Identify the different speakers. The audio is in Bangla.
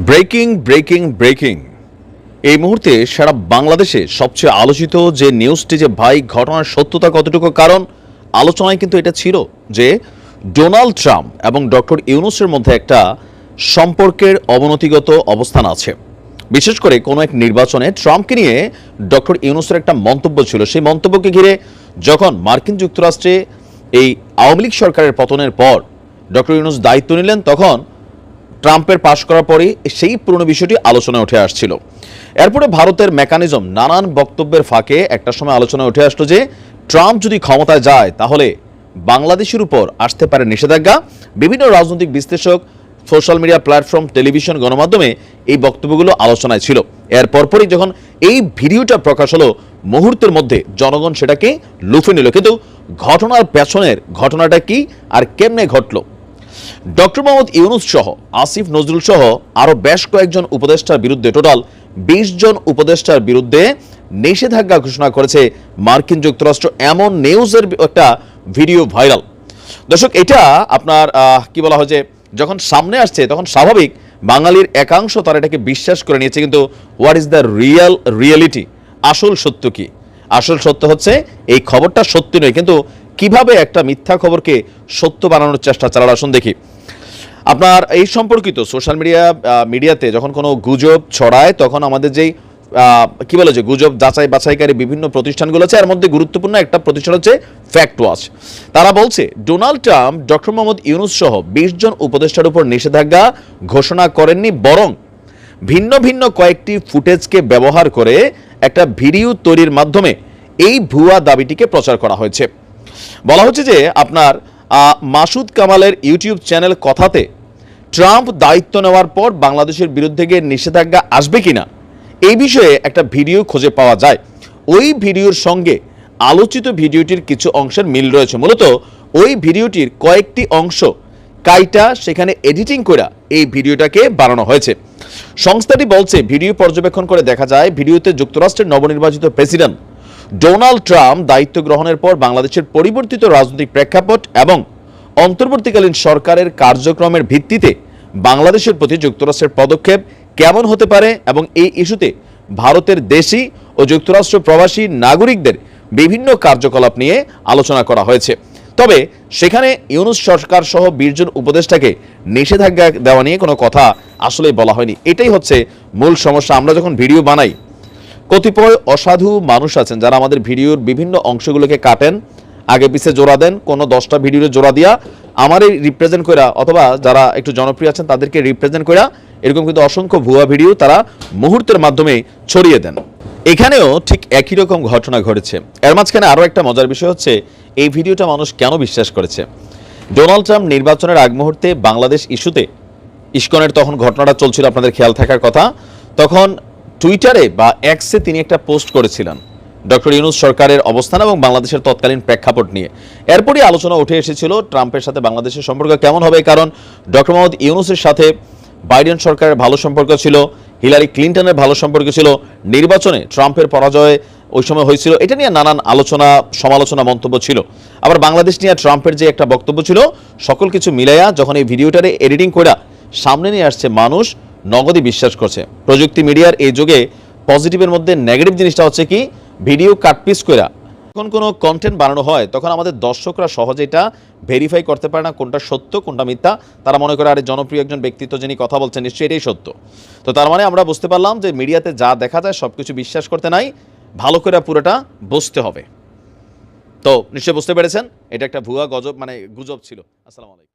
Speaker 1: ব্রেকিং ব্রেকিং ব্রেকিং এই মুহূর্তে সারা বাংলাদেশে সবচেয়ে আলোচিত যে নিউজটি যে ভাই ঘটনার সত্যতা কতটুকু, কারণ আলোচনায় কিন্তু এটা ছিল যে ডোনাল্ড ট্রাম্প এবং ডক্টর ইউনূসের মধ্যে একটা সম্পর্কের অবনতিগত অবস্থান আছে। বিশেষ করে কোনো এক নির্বাচনে ট্রাম্পকে নিয়ে ডক্টর ইউনূসের একটা মন্তব্য ছিল, সেই মন্তব্যকে ঘিরে যখন মার্কিন যুক্তরাষ্ট্রে এই আওয়ামী লীগ সরকারের পতনের পর ডক্টর ইউনূস দায়িত্ব নিলেন, তখন ট্রাম্পের পাশ করার পরই সেই পুরনো বিষয়টি আলোচনায় উঠে আসছিল। এরপরে ভারতের মেকানিজম নানান বক্তব্যের ফাঁকে একটা সময় আলোচনায় উঠে আসলো যে ট্রাম্প যদি ক্ষমতায় যায় তাহলে বাংলাদেশের উপর আসতে পারে নিষেধাজ্ঞা। বিভিন্ন রাজনৈতিক বিশ্লেষক, সোশ্যাল মিডিয়া প্ল্যাটফর্ম, টেলিভিশন, গণমাধ্যমে এই বক্তব্যগুলো আলোচনায় ছিল। এর পরপরই যখন এই ভিডিওটা প্রকাশ হলো, মুহূর্তের মধ্যে জনগণ সেটাকে লুফে নিল। কিন্তু ঘটনার পেছনের ঘটনাটা কি আর কেমনে ঘটলো? ডক্টর মোহাম্মদ ইউনূস সহ আসিফ নজরুল সহ আরও বেশ কয়েকজন উপদেষ্টার বিরুদ্ধে, টোটাল ২০ জন উপদেষ্টার বিরুদ্ধে নিষেধাজ্ঞা ঘোষণা করেছে মার্কিন যুক্তরাষ্ট্র। এমন নিউজের একটা ভিডিও ভাইরাল। দর্শক, এটা আপনার কি বলা হয় যে যখন সামনে আসছে তখন স্বাভাবিক বাঙালির একাংশ তারা এটাকে বিশ্বাস করে নিয়েছে। কিন্তু হোয়াট ইজ দ্য রিয়েলিটি? আসল সত্য কি? আসল সত্য হচ্ছে এই খবরটা সত্যি নয়, কিন্তু কিভাবে একটা মিথ্যা খবরকে সত্য বানানোর চেষ্টা চালালো আসুন দেখি। আপনার এই সম্পর্কিত সোশ্যাল মিডিয়াতে যখন কোনো গুজব ছড়ায়, তখন আমাদের যেই কি বলে যে গুজব যাচাই বাছাইকারী বিভিন্ন প্রতিষ্ঠানগুলো আছে, এর মধ্যে গুরুত্বপূর্ণ একটা প্রতিষ্ঠান হচ্ছে ফ্যাক্ট ওয়াচ। তারা বলছে Donald Trump doctor Mohammad Yunus সহ ২০ জন উপদেষ্টার উপর নিষেধাজ্ঞা ঘোষণা করেননি, বরং ভিন্ন ভিন্ন কয়েকটি ফুটেজকে ব্যবহার করে একটা ভিডিও তৈরির মাধ্যমে এই ভুয়া দাবিটিকে প্রচার করা হয়েছে। বলা হচ্ছে যে আপনার মাসুদ কামালের ইউটিউব চ্যানেল কথাতে ট্রাম্প দায়িত্ব নেওয়ার পর বাংলাদেশের বিরুদ্ধে গিয়ে নিষেধাজ্ঞা আসবে কিনা এই বিষয়ে একটা ভিডিও খুঁজে পাওয়া যায়। ওই ভিডিওর সঙ্গে আলোচিত ভিডিওটির কিছু অংশের মিল রয়েছে। মূলত ওই ভিডিওটির কয়েকটি অংশ কাইটা সেখানে এডিটিং করে এই ভিডিওটাকে বানানো হয়েছে। সংস্থাটি বলছে ভিডিও পর্যবেক্ষণ করে দেখা যায় ভিডিওতে যুক্তরাষ্ট্রের নবনির্বাচিত প্রেসিডেন্ট ডোনাল্ড ট্রাম্প দায়িত্ব গ্রহণের পর বাংলাদেশের পরিবর্তিত রাজনৈতিক প্রেক্ষাপট এবং অন্তর্বর্তীকালীন সরকারের কার্যক্রমের ভিত্তিতে বাংলাদেশের প্রতি যুক্তরাষ্ট্রের পদক্ষেপ কেমন হতে পারে এবং এই ইস্যুতে ভারতের দেশি ও যুক্তরাষ্ট্র প্রবাসী নাগরিকদের বিভিন্ন কার্যকলাপ নিয়ে আলোচনা করা হয়েছে। তবে সেখানে ইউনূস সরকার সহ ২০ জন উপদেষ্টাকে নিষেধাজ্ঞা দেওয়া নিয়ে কোনো কথা আসলে বলা হয়নি। এটাই হচ্ছে মূল সমস্যা। আমরা যখন ভিডিও বানাই, কতিপয় অসাধু মানুষ আছেন যারা আমাদের ভিডিওর বিভিন্ন অংশগুলোকে কাটেন, আগে পিছে জোড়া দেন, কোনো 10টা ভিডিওর জোড়া দিয়া আমারই রিপ্রেজেন্ট করা, অথবা যারা একটু জনপ্রিয় আছেন তাদেরকে রিপ্রেজেন্ট করা, এরকম কিন্তু অসংখ্য ভুয়া ভিডিও তারা মুহূর্তের মাধ্যমে ছড়িয়ে দেন। এখানেও ঠিক একই রকম ঘটনা ঘটেছে। এর মাঝখানে আরও একটা মজার বিষয় হচ্ছে এই ভিডিওটা মানুষ কেন বিশ্বাস করেছে। ডোনাল্ড ট্রাম্প নির্বাচনের আগ মুহূর্তে বাংলাদেশ ইস্যুতে ইসকনের তখন ঘটনাটা চলছিল, আপনাদের খেয়াল থাকার কথা, তখন টুইটারে বা এক্সে তিনি একটা পোস্ট করেছিলেন ডক্টর ইউনূস সরকারের অবস্থান এবং বাংলাদেশের তৎকালীন প্রেক্ষাপট নিয়ে। এরপরই আলোচনা উঠে এসেছিল ট্রাম্পের সাথে বাংলাদেশের সম্পর্ক কেমন হবে, কারণ ডক্টর মোহাম্মদ ইউনূসের সাথে বাইডেন সরকারের ভালো সম্পর্ক ছিল, হিলারি ক্লিন্টনের ভালো সম্পর্ক ছিল, নির্বাচনে ট্রাম্পের পরাজয় ওই সময় হয়েছিল, এটা নিয়ে নানান আলোচনা সমালোচনা মন্তব্য ছিল। আবার বাংলাদেশ নিয়ে ট্রাম্পের যে একটা বক্তব্য ছিল, সকল কিছু মিলাইয়া যখন এই ভিডিওটারে এডিটিং করে সামনে নিয়ে আসছে, মানুষ নগদই বিশ্বাস করছে। প্রযুক্তি মিডিয়ার এই যুগে পজিটিভের মধ্যে নেগেটিভ জিনিসটা হচ্ছে কি, ভিডিও কাটপিস করে যখন কোনো কন্টেন্ট বানানো হয় তখন আমাদের দর্শকরা সহজে এটা ভেরিফাই করতে পারে না কোনটা সত্য কোনটা মিথ্যা। তারা মনে করে আরে জনপ্রিয় একজন ব্যক্তিত্ব যিনি কথা বলছেন নিশ্চয়ই এটাই সত্য। তো তার মানে আমরা বুঝতে পারলাম যে মিডিয়াতে যা দেখা যায় সব কিছু বিশ্বাস করতে নাই, ভালো করে পুরোটা বুঝতে হবে। তো নিশ্চয়ই বুঝতে পেরেছেন এটা একটা ভুয়া গুজব ছিল। আসসালামু আলাইকুম।